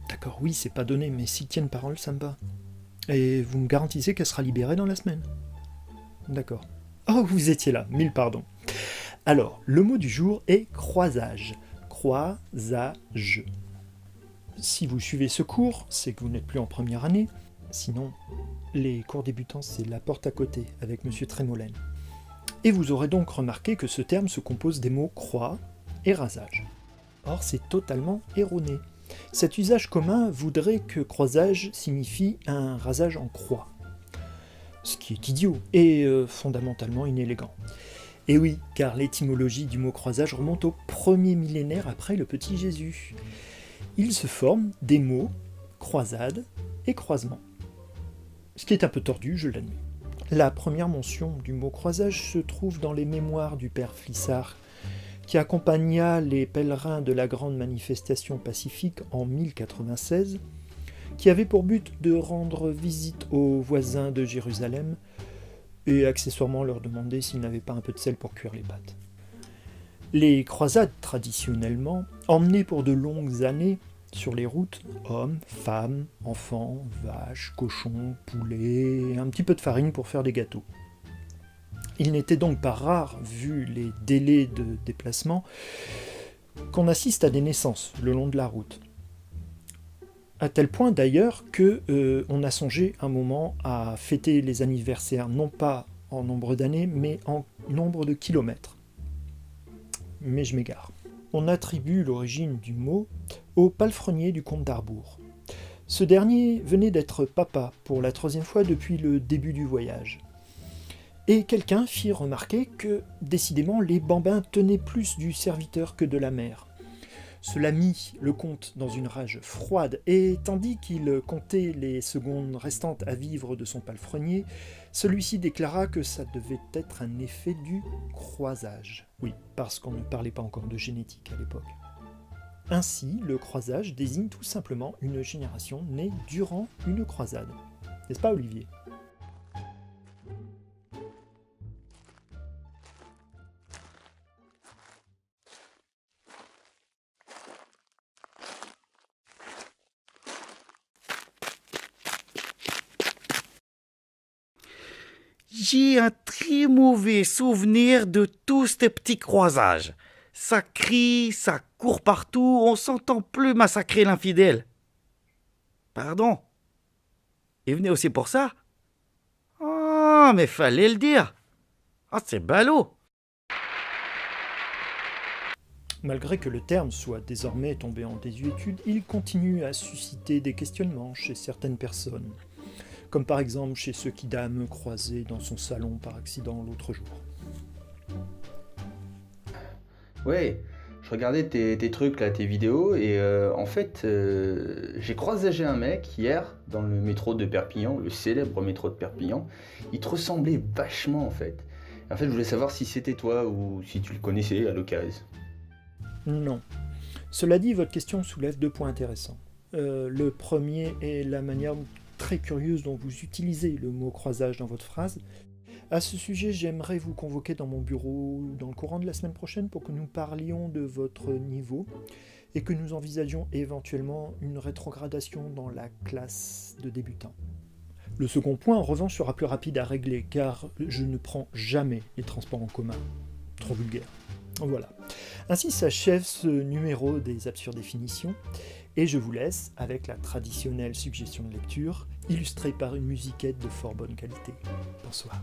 D'accord, oui, c'est pas donné, mais s'ils tiennent parole, ça me va. Et vous me garantissez qu'elle sera libérée dans la semaine? D'accord. Oh, vous étiez là, mille pardons. Alors, le mot du jour est croisage. Croisage. Si vous suivez ce cours, c'est que vous n'êtes plus en première année. Sinon, les cours débutants, c'est la porte à côté, avec Monsieur Trémolène. Et vous aurez donc remarqué que ce terme se compose des mots croix et rasage. Or, c'est totalement erroné. Cet usage commun voudrait que croisage signifie un rasage en croix. Ce qui est idiot et fondamentalement inélégant. Et oui, car l'étymologie du mot croisage remonte au premier millénaire après le petit Jésus. Il se forme des mots croisade et croisement. Ce qui est un peu tordu, je l'admets. La première mention du mot croisage se trouve dans les mémoires du père Flissard, qui accompagna les pèlerins de la grande manifestation pacifique en 1096, qui avait pour but de rendre visite aux voisins de Jérusalem et accessoirement leur demander s'ils n'avaient pas un peu de sel pour cuire les pâtes. Les croisades, traditionnellement, emmenaient pour de longues années sur les routes hommes, femmes, enfants, vaches, cochons, poulets, et un petit peu de farine pour faire des gâteaux. Il n'était donc pas rare, vu les délais de déplacement, qu'on assiste à des naissances le long de la route. À tel point d'ailleurs qu'on a songé un moment à fêter les anniversaires non pas en nombre d'années, mais en nombre de kilomètres. Mais je m'égare. On attribue l'origine du mot au palefrenier du comte d'Harbourg. Ce dernier venait d'être papa pour la 3e fois depuis le début du voyage. Et quelqu'un fit remarquer que, décidément, les bambins tenaient plus du serviteur que de la mère. Cela mit le comte dans une rage froide, et tandis qu'il comptait les secondes restantes à vivre de son palefrenier, celui-ci déclara que ça devait être un effet du croisage. Oui, parce qu'on ne parlait pas encore de génétique à l'époque. Ainsi, le croisage désigne tout simplement une génération née durant une croisade. N'est-ce pas, Olivier ? J'ai un très mauvais souvenir de tous ces petits croisages. Ça crie, ça court partout, on s'entend plus massacrer l'infidèle. Pardon. Il venait aussi pour ça? Ah, mais fallait le dire. Ah, c'est ballot. Malgré que le terme soit désormais tombé en désuétude, il continue à susciter des questionnements chez certaines personnes, comme par exemple chez ce quidam croisé dans son salon par accident l'autre jour. Ouais, je regardais tes trucs là, tes vidéos, et en fait, j'ai croisé un mec hier dans le métro de Perpignan, le célèbre métro de Perpignan. Il te ressemblait vachement en fait. En fait, je voulais savoir si c'était toi ou si tu le connaissais à l'occasion. Non. Cela dit, votre question soulève 2 points intéressants. Le premier est la manière très curieuse dont vous utilisez le mot croisage dans votre phrase. À ce sujet, j'aimerais vous convoquer dans mon bureau dans le courant de la semaine prochaine pour que nous parlions de votre niveau et que nous envisagions éventuellement une rétrogradation dans la classe de débutants. Le second point, en revanche, sera plus rapide à régler car je ne prends jamais les transports en commun. Trop vulgaire. Voilà. Ainsi s'achève ce numéro des absurdes définitions, et je vous laisse avec la traditionnelle suggestion de lecture, illustrée par une musiquette de fort bonne qualité. Bonsoir.